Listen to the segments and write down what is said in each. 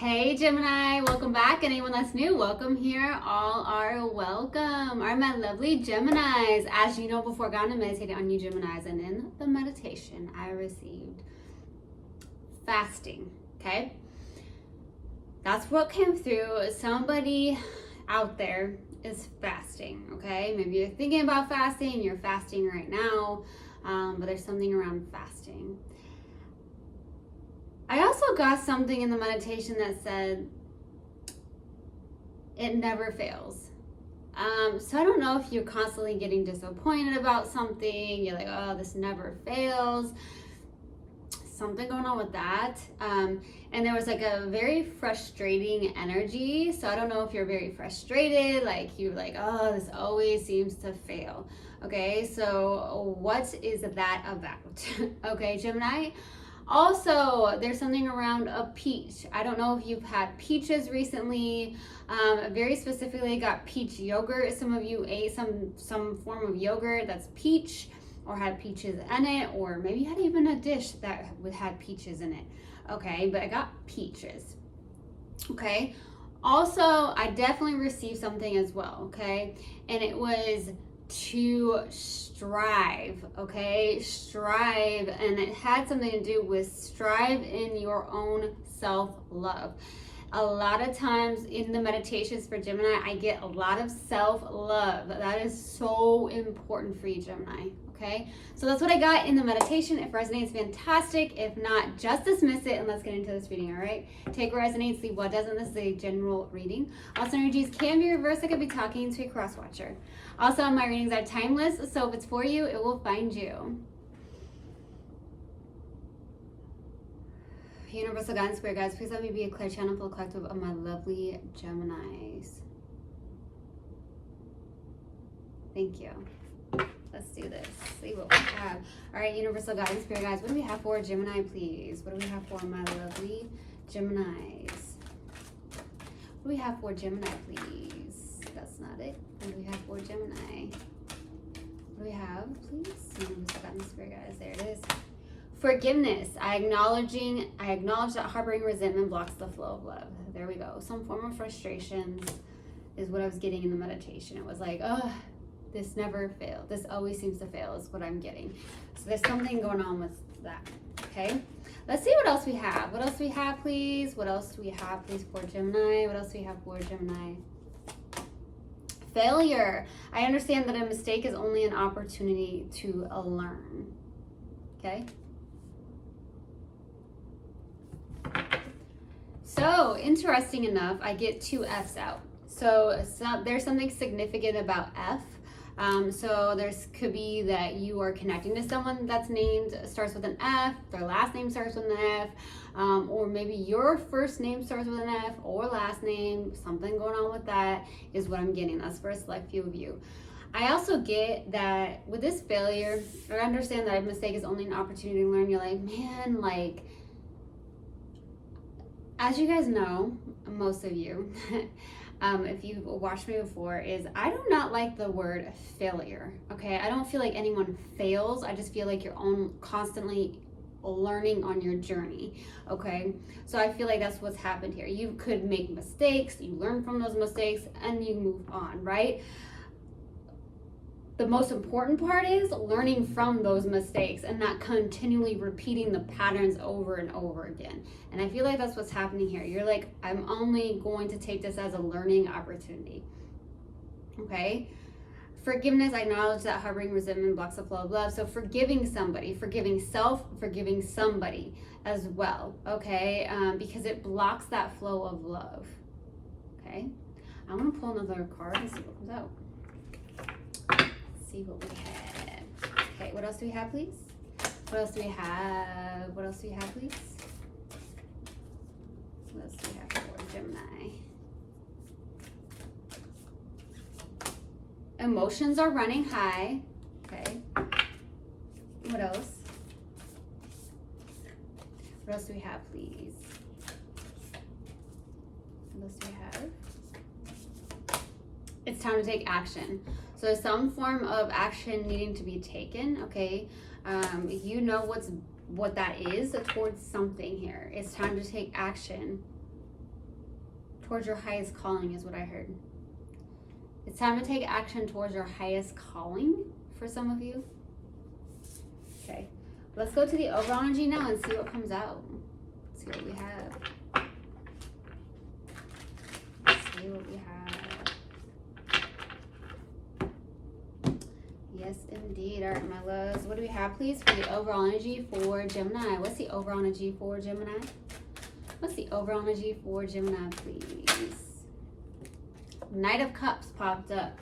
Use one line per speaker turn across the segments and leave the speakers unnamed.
Hey Gemini, welcome back. Anyone that's new, welcome here. All are welcome. Are my lovely Geminis. As you know, before God meditated on you Geminis, and in the meditation I received fasting. Okay, that's what came through. Somebody out there is fasting. Okay, maybe you're thinking about fasting, you're fasting right now, but there's something around fasting. I also got something in the meditation that said it never fails. So I don't know if you're constantly getting disappointed about something. You're like, oh, this never fails. Something going on with that. And there was like a very frustrating energy. So I don't know if you're very frustrated, like you're like, oh, this always seems to fail. Okay, so what is that about? Okay, Gemini. Also, there's something around a peach. I don't know if you've had peaches recently. Very specifically, got peach yogurt. Some of you ate some form of yogurt that's peach, or had peaches in it, or maybe you had even a dish that had peaches in it. Okay, but I got peaches. Okay. Also, I definitely received something as well. Okay, and it was to strive. Okay, strive, and it had something to do with strive in your own self-love. A lot of times in the meditations for Gemini, I get a lot of self-love. That is so important for you, Gemini. Okay, so that's what I got in the meditation. If resonates, fantastic. If not, just dismiss it and let's get into this reading. All right, take what resonates, leave what doesn't. This is a general reading. Also, energies can be reversed. I could be talking to a cross watcher. Also, my readings are timeless, so if it's for you, it will find you. Universal guidance, spirit guides, please let me be a clear channel for the collective of my lovely Geminis. Thank you. Let's do this. See what we have. All right, universal guidance, spirit guides, what do we have for Gemini, please? What do we have for my lovely Geminis? What do we have for Gemini, please? That's not it. What do we have for Gemini? What do we have, please? Universal guidance, spirit guides, there it is. Forgiveness. I acknowledge that harboring resentment blocks the flow of love. There we go. Some form of frustrations is what I was getting in the meditation. It was like, oh, this never failed. This always seems to fail is what I'm getting. So there's something going on with that. Okay. Let's see what else we have. What else do we have, please? What else do we have, please, for Gemini? What else do we have for Gemini? Failure. I understand that a mistake is only an opportunity to learn. Okay. So, interesting enough, I get two F's out. So there's something significant about F. So there's could be that you are connecting to someone that's named, starts with an F, their last name starts with an F, or maybe your first name starts with an F or last name, something going on with that is what I'm getting. That's for a select few of you. I also get that with this failure, I understand that a mistake is only an opportunity to learn. You're like, man, like, as you guys know, most of you, if you've watched me before, is I do not like the word failure. Okay, I don't feel like anyone fails. I just feel like you're constantly learning on your journey. Okay, so I feel like that's what's happened here. You could make mistakes, you learn from those mistakes, and you move on, right? The most important part is learning from those mistakes and not continually repeating the patterns over and over again. And I feel like that's what's happening here. You're like, I'm only going to take this as a learning opportunity. Okay? Forgiveness, I acknowledge that harboring resentment blocks the flow of love. So forgiving somebody, forgiving self, forgiving somebody as well. Okay? Because it blocks that flow of love. Okay? I'm going to pull another card and see what comes out. See what we have. Okay, what else do we have, please? What else do we have? What else do we have, please? What else do we have for Gemini? Emotions are running high. Okay. What else? What else do we have, please? What else do we have? It's time to take action. So some form of action needing to be taken, okay? You know what that is towards something here. It's time to take action towards your highest calling is what I heard. It's time to take action towards your highest calling for some of you. Okay, let's go to the overall energy now and see what comes out. Let's see what we have. Let's see what we have. Yes, indeed. All right, my loves. What do we have, please, for the overall energy for Gemini? What's the overall energy for Gemini? What's the overall energy for Gemini, please? Knight of Cups popped up.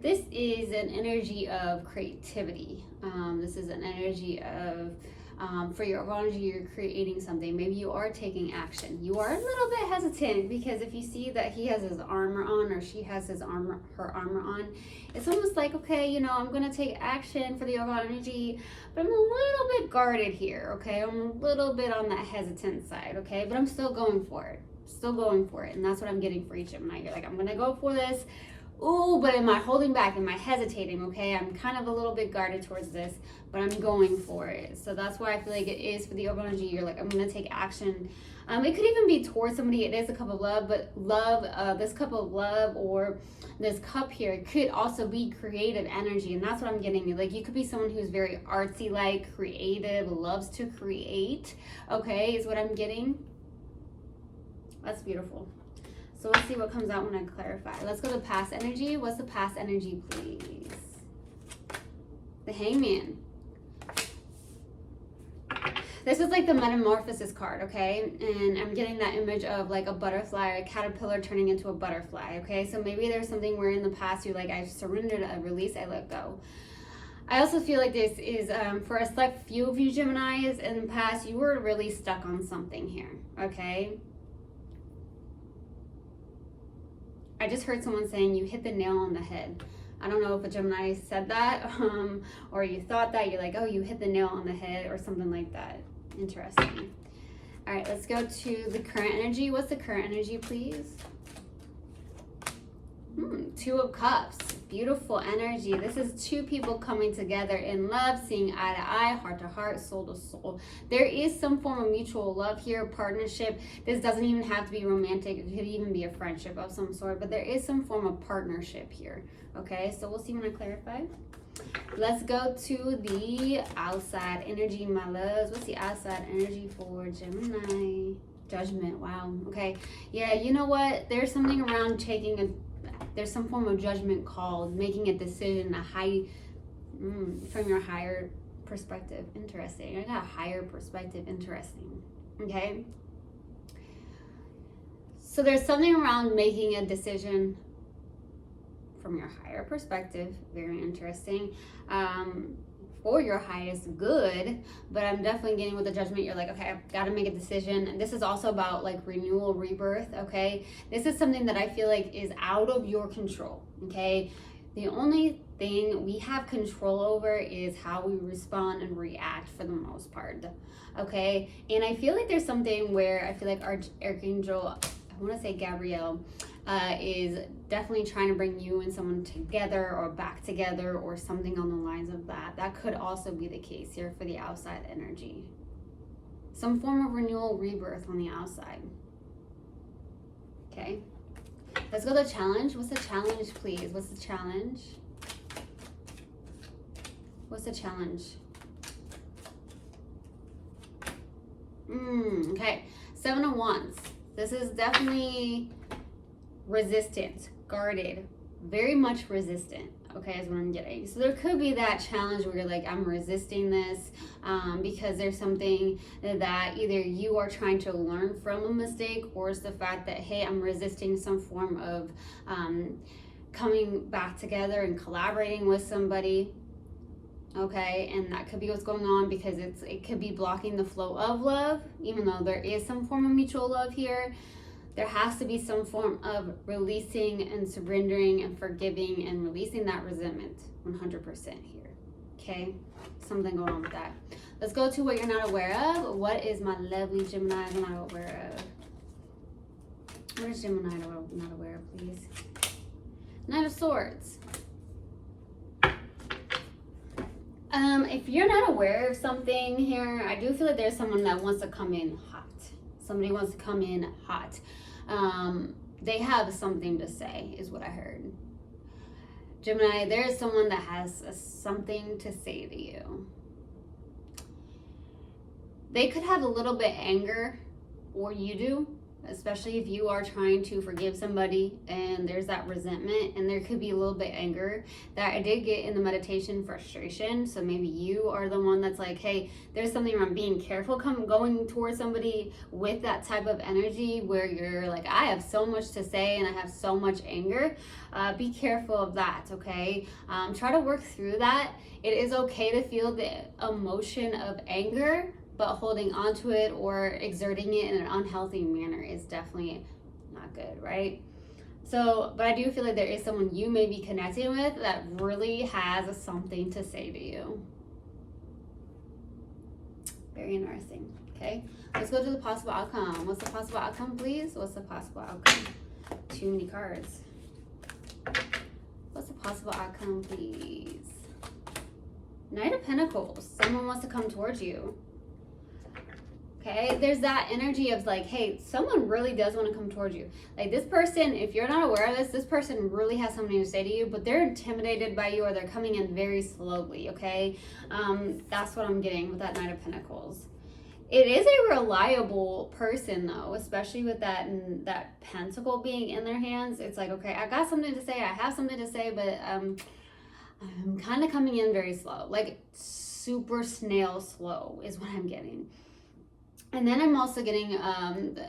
This is an energy of creativity. This is an energy of, for your overall energy, you're creating something. Maybe you are taking action. You are a little bit hesitant because if you see that he has his armor on or she has her armor on, it's almost like, okay, you know, I'm going to take action for the overall energy, but I'm a little bit guarded here, okay? I'm a little bit on that hesitant side, okay? But I'm still going for it. Still going for it. And that's what I'm getting for each Gemini. You're like, I'm going to go for this. Ooh, but am I holding back? Am I hesitating? Okay, I'm kind of a little bit guarded towards this, but I'm going for it. So that's why I feel like it is for the overall energy. You're like, I'm going to take action. It could even be towards somebody. It is a cup of love, but love, this cup of love or this cup here could also be creative energy. And that's what I'm getting. Like, you could be someone who's very artsy, like creative, loves to create. Okay, is what I'm getting. That's beautiful. So let's see what comes out when I clarify. Let's go to past energy. What's the past energy, please? The Hangman. This is like the metamorphosis card, okay? And I'm getting that image of like a butterfly, a caterpillar turning into a butterfly, okay? So maybe there's something where in the past you're like, I surrendered, I released, I let go. I also feel like this is for a select few of you Geminis in the past, you were really stuck on something here, okay? I just heard someone saying you hit the nail on the head. I don't know if a Gemini said that or you thought that. You're like, oh, you hit the nail on the head or something like that. Interesting. All right, let's go to the current energy. What's the current energy, please? Two of Cups. Beautiful energy. This is two people coming together in love, seeing eye to eye, heart to heart, soul to soul. There is some form of mutual love here, partnership. This doesn't even have to be romantic. It could even be a friendship of some sort, but there is some form of partnership here. Okay, so we'll see when I clarify. Let's go to the outside energy, my loves. What's the outside energy for Gemini? Judgment. Wow. Okay. Yeah, you know what? There's something around there's some form of judgment called making a decision, from your higher perspective. Interesting. I got a higher perspective. Interesting. Okay. So there's something around making a decision from your higher perspective. Very interesting. For your highest good, but I'm definitely getting with the judgment. You're like, okay, I've got to make a decision. And this is also about like renewal, rebirth. Okay, this is something that I feel like is out of your control. Okay, the only thing we have control over is how we respond and react for the most part. Okay, and I feel like there's something where I feel like our Archangel, I want to say Gabrielle, is definitely trying to bring you and someone together or back together or something on the lines of that. That could also be the case here for the outside energy. Some form of renewal, rebirth on the outside. Okay. Let's go to the challenge. What's the challenge, please? What's the challenge? What's the challenge? Okay. 7 of Wands. This is definitely resistant, guarded, very much resistant, okay, is what I'm getting. So there could be that challenge where you're like, I'm resisting this because there's something that either you are trying to learn from a mistake, or it's the fact that, hey, I'm resisting some form of coming back together and collaborating with somebody. Okay, and that could be what's going on because it could be blocking the flow of love, even though there is some form of mutual love here. There has to be some form of releasing and surrendering and forgiving and releasing that resentment 100% here. Okay, something going on with that. Let's go to what you're not aware of. What is my lovely Gemini not aware of? What is Gemini not aware of, please? Knight of Swords. If you're not aware of something here, I do feel like there's someone that wants to come in hot. Somebody wants to come in hot. They have something to say, is what I heard. Gemini, there is someone that has something to say to you. They could have a little bit anger, or you do, especially if you are trying to forgive somebody and there's that resentment, and there could be a little bit anger that I did get in the meditation, frustration. So maybe you are the one that's like, hey, there's something around being careful going towards somebody with that type of energy where you're like, I have so much to say and I have so much anger. Be careful of that, okay? Try to work through that. It is okay to feel the emotion of anger, but holding on to it or exerting it in an unhealthy manner is definitely not good, right? So, but I do feel like there is someone you may be connecting with that really has something to say to you. Very interesting, okay? Let's go to the possible outcome. What's the possible outcome, please? What's the possible outcome? Too many cards. What's the possible outcome, please? Knight of Pentacles. Someone wants to come towards you. Okay, there's that energy of like, hey, someone really does want to come towards you. Like this person, if you're not aware of this person really has something to say to you, but they're intimidated by you or they're coming in very slowly, okay? That's what I'm getting with that Knight of Pentacles. It is a reliable person though, especially with that pentacle being in their hands. It's like, okay, I got something to say, I have something to say, but I'm kind of coming in very slow, like super snail slow is what I'm getting. And then I'm also getting,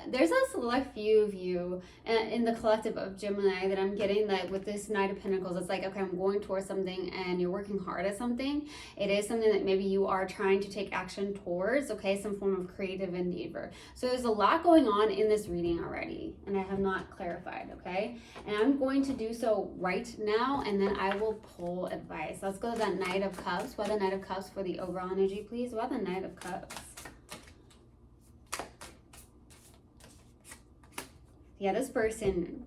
there's a select few of you in the collective of Gemini that I'm getting that with this Knight of Pentacles, it's like, okay, I'm going towards something and you're working hard at something. It is something that maybe you are trying to take action towards, okay, some form of creative endeavor. So there's a lot going on in this reading already, and I have not clarified, okay? And I'm going to do so right now, and then I will pull advice. Let's go to that Knight of Cups. Why the Knight of Cups for the overall energy, please? Why the Knight of Cups? Yeah, this person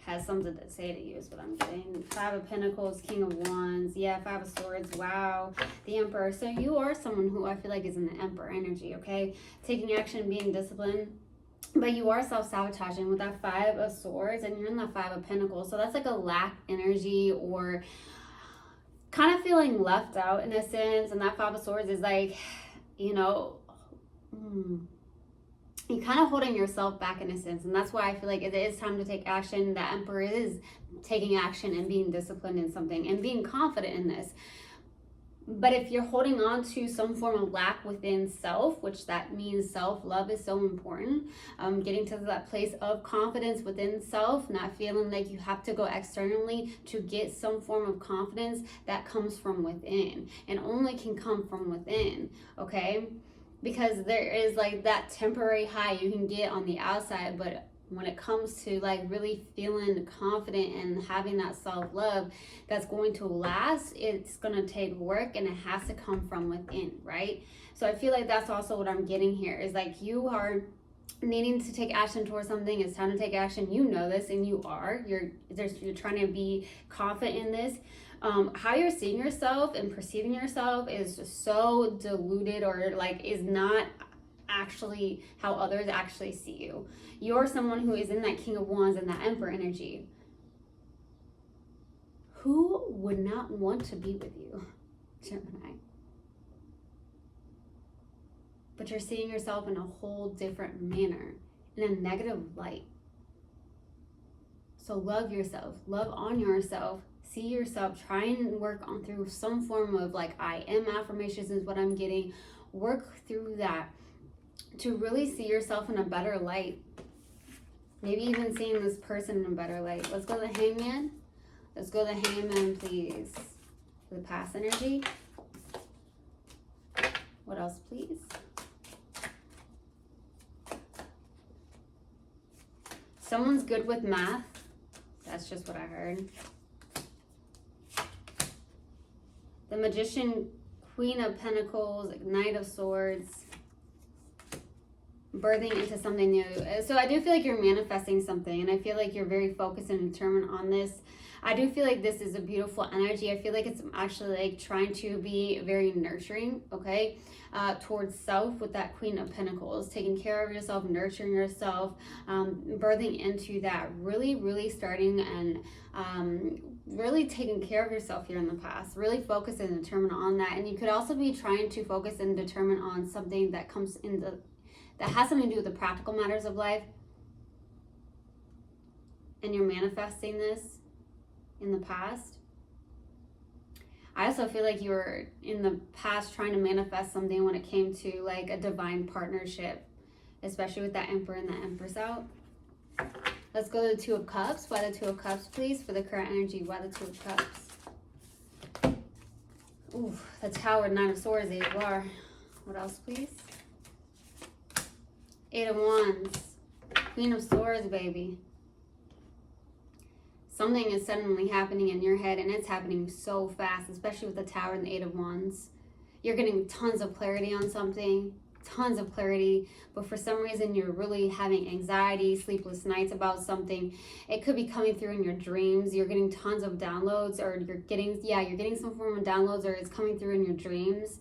has something to say to you is what I'm getting. Five of Pentacles, King of Wands. Yeah, Five of Swords. Wow. The Emperor. So you are someone who I feel like is in the Emperor energy, okay? Taking action, being disciplined. But you are self-sabotaging with that Five of Swords, and you're in the Five of Pentacles. So that's like a lack energy or kind of feeling left out in a sense. And that Five of Swords is like, you know, you're kind of holding yourself back in a sense, and that's why I feel like it is time to take action. The Emperor is taking action and being disciplined in something and being confident in this. But if you're holding on to some form of lack within self, which that means self-love is so important, getting to that place of confidence within self, not feeling like you have to go externally to get some form of confidence that comes from within and only can come from within, okay? Because there is like that temporary high you can get on the outside, but when it comes to like really feeling confident and having that self-love that's going to last, it's going to take work and it has to come from within, right? So I feel like that's also what I'm getting here is like you are needing to take action towards something. It's time to take action. You know this, and you are. You're trying to be confident in this. How you're seeing yourself and perceiving yourself is just so diluted, or like is not actually how others actually see you. You're someone who is in that King of Wands and that Emperor energy. Who would not want to be with you, Gemini? But you're seeing yourself in a whole different manner, in a negative light. So love yourself, love on yourself, see yourself, try and work on through some form of like I am affirmations is what I'm getting. Work through that to really see yourself in a better light. Maybe even seeing this person in a better light. Let's go to the Hangman. Let's go to the Hangman, please. The past energy. What else, please? Someone's good with math. That's just what I heard. The Magician, Queen of Pentacles, Knight of Swords. birthing into something new. So I do feel like you're manifesting something, and I feel like you're very focused and determined on this. I do feel like this is a beautiful energy. I feel like it's actually like trying to be very nurturing, okay, towards self with that Queen of Pentacles, taking care of yourself, nurturing yourself, birthing into that, really starting and really taking care of yourself here in the past, really focus and determine on that. And you could also be trying to focus and determine on something that comes in that has something to do with the practical matters of life, and you're manifesting this in the past. I also feel like you were in the past trying to manifest something when it came to like a divine partnership, especially with that Emperor and the Empress out. Let's go to the Two of Cups. Why the Two of Cups, please, for the current energy? Why the Two of Cups? Ooh, the Tower, Nine of Swords, Eight of War. What else, please? Eight of Wands. Queen of Swords, baby. Something is suddenly happening in your head, and it's happening so fast, especially with the Tower and the Eight of Wands. You're getting tons of clarity on something, tons of clarity, but for some reason you're really having anxiety, sleepless nights about something. It could be coming through in your dreams. You're getting tons of downloads, or you're getting some form of downloads, or it's coming through in your dreams,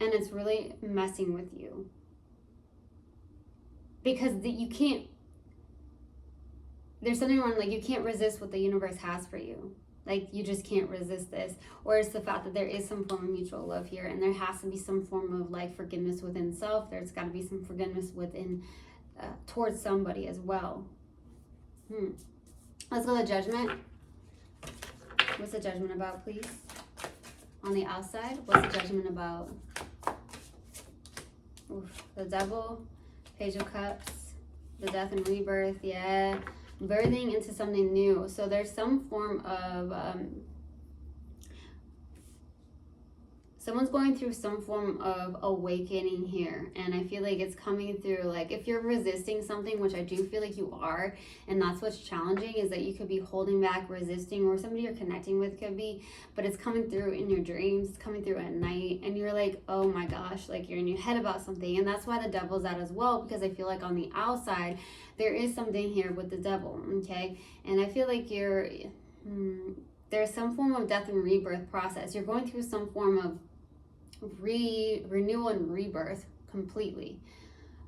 and it's really messing with you. Because you can't, there's something wrong, like you can't resist what the universe has for you. Like you just can't resist this. Or it's the fact that there is some form of mutual love here, and there has to be some form of like forgiveness within self. There's got to be some forgiveness within, towards somebody as well. Let's go to Judgment. What's the Judgment about, please? On the outside, what's the Judgment about? Oof, the Devil, Page of Cups, the Death and Rebirth, yeah. Birthing into something new. So there's some form of someone's going through some form of awakening here, and I feel like it's coming through, like if you're resisting something, which I do feel like you are, and that's what's challenging, is that you could be holding back, resisting, or somebody you're connecting with could be, but it's coming through in your dreams, it's coming through at night, and you're like, oh my gosh, like you're in your head about something. And that's why the Devil's out as well, because I feel like on the outside there is something here with the Devil, okay? And I feel like you're there's some form of death and rebirth process. You're going through some form of renewal and rebirth completely,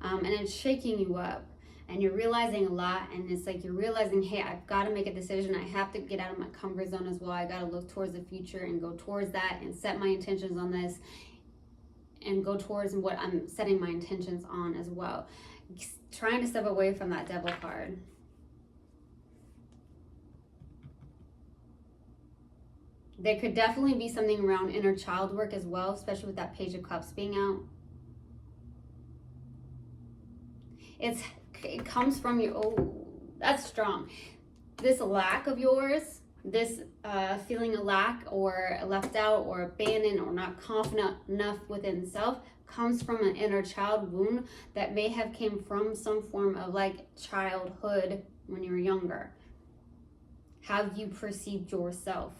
and it's shaking you up, and you're realizing a lot, and it's like you're realizing, hey, I've got to make a decision. I have to get out of my comfort zone as well. I got to look towards the future and go towards that and set my intentions on this and go towards what I'm setting my intentions on as well. Trying to step away from that Devil card. There could definitely be something around inner child work as well, especially with that Page of Cups being out. It comes from you. Oh, that's strong. This lack of yours, this feeling a lack or left out or abandoned or not confident enough within self, comes from an inner child wound that may have came from some form of like childhood when you were younger. How you perceived yourself.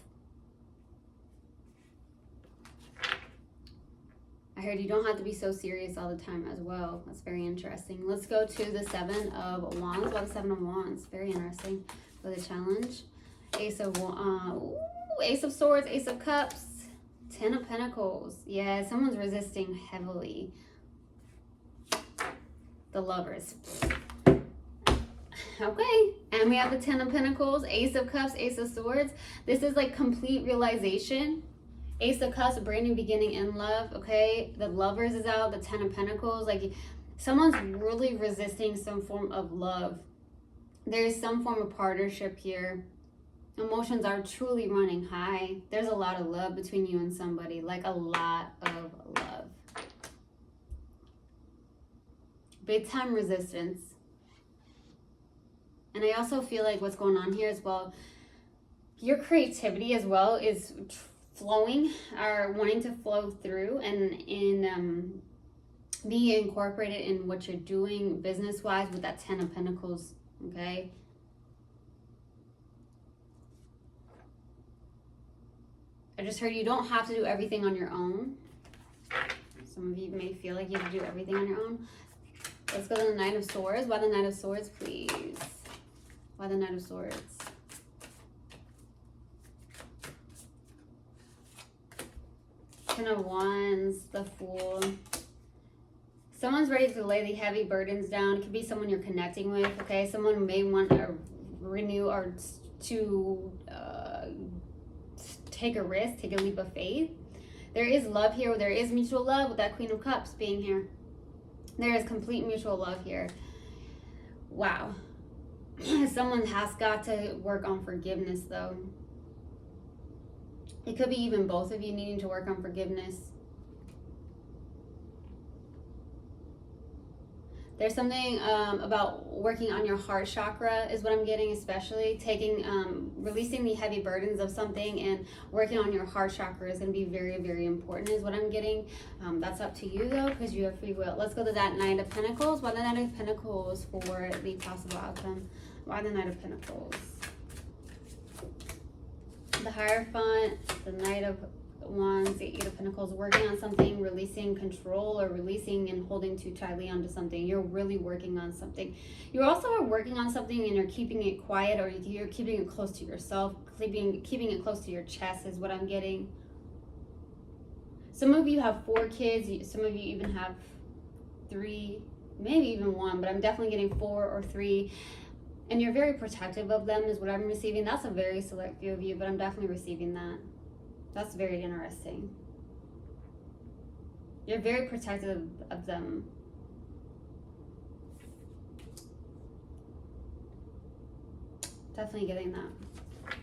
I heard you don't have to be so serious all the time as well. That's very interesting. Let's go to the Seven of Wands. Well, the Seven of Wands, very interesting for the challenge. Ace of Swords, Ace of Cups, Ten of Pentacles. Yeah, someone's resisting heavily. The Lovers. Okay, and we have the Ten of Pentacles, Ace of Cups, Ace of Swords. This is like complete realization. Ace of Cups, brand new beginning in love, okay? The Lovers is out, the Ten of Pentacles. Like, someone's really resisting some form of love. There's some form of partnership here. Emotions are truly running high. There's a lot of love between you and somebody, like a lot of love. Big time resistance. And I also feel like what's going on here as well, your creativity as well is flowing, or wanting to flow through and be incorporated in what you're doing business wise with that Ten of Pentacles. Okay, I just heard you don't have to do everything on your own. Some of you may feel like you have to do everything on your own, Let's go to the Knight of Swords. Why the Knight of Swords, please? Why the Knight of Swords? Ten of Wands, the Fool. Someone's ready to lay the heavy burdens down. It could be someone you're connecting with, okay? Someone may want to renew or to take a risk, take a leap of faith. There is love here. There is mutual love with that Queen of Cups being here. There is complete mutual love here. Wow. Someone has got to work on forgiveness, though. It could be even both of you needing to work on forgiveness. There's something about working on your heart chakra is what I'm getting, especially taking, releasing the heavy burdens of something and working on your heart chakra is going to be very, very important is what I'm getting. That's up to you though, because you have free will. Let's go to that Knight of Pentacles. Why the Knight of Pentacles for the possible outcome? Why the Knight of Pentacles? The Hierophant, the Knight of Wands, the Eight of Pentacles, working on something, releasing control or releasing and holding too tightly onto something. You're really working on something. You also are working on something and you're keeping it quiet, or you're keeping it close to yourself, keeping it close to your chest is what I'm getting. Some of you have 4 kids, some of you even have 3, maybe even 1, but I'm definitely getting 4 or 3. And you're very protective of them is what I'm receiving. That's a very select few of you, but I'm definitely receiving that. That's very interesting. You're very protective of them. Definitely getting that.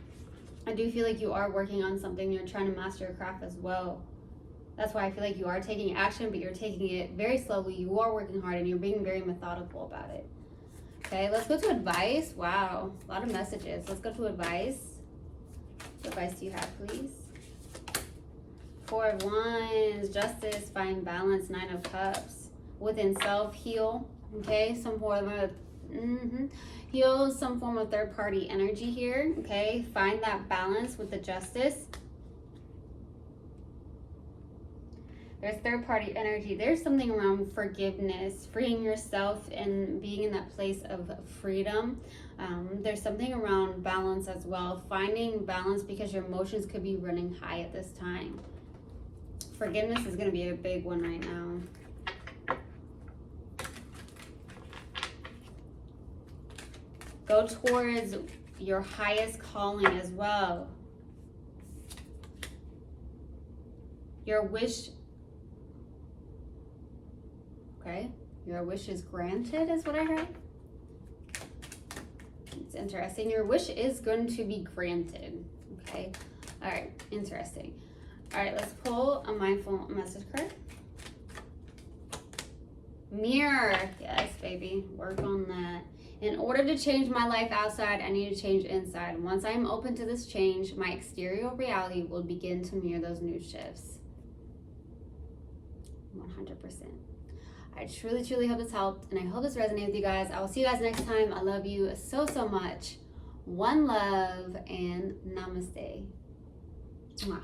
I do feel like you are working on something. You're trying to master your craft as well. That's why I feel like you are taking action, but you're taking it very slowly. You are working hard and you're being very methodical about it. Okay, let's go to advice. Wow, a lot of messages. Let's go to advice. What advice do you have, please? 4 of Wands, Justice, find balance, 9 of Cups. Within self, heal. Okay, some form of heal some form of third-party energy here. Okay, find that balance with the Justice. There's third-party energy. There's something around forgiveness, freeing yourself and being in that place of freedom. There's something around balance as well. Finding balance because your emotions could be running high at this time. Forgiveness is going to be a big one right now. Go towards your highest calling as well. Your wish... Okay, your wish is granted is what I heard. It's interesting. Your wish is going to be granted. Okay, all right, interesting. All right, let's pull a mindful message card. Mirror. Yes, baby, work on that. In order to change my life outside, I need to change inside. Once I'm open to this change, my exterior reality will begin to mirror those new shifts. 100%. I truly, truly hope this helped, and I hope this resonated with you guys. I will see you guys next time. I love you so, so much. One love, and namaste. Mwah.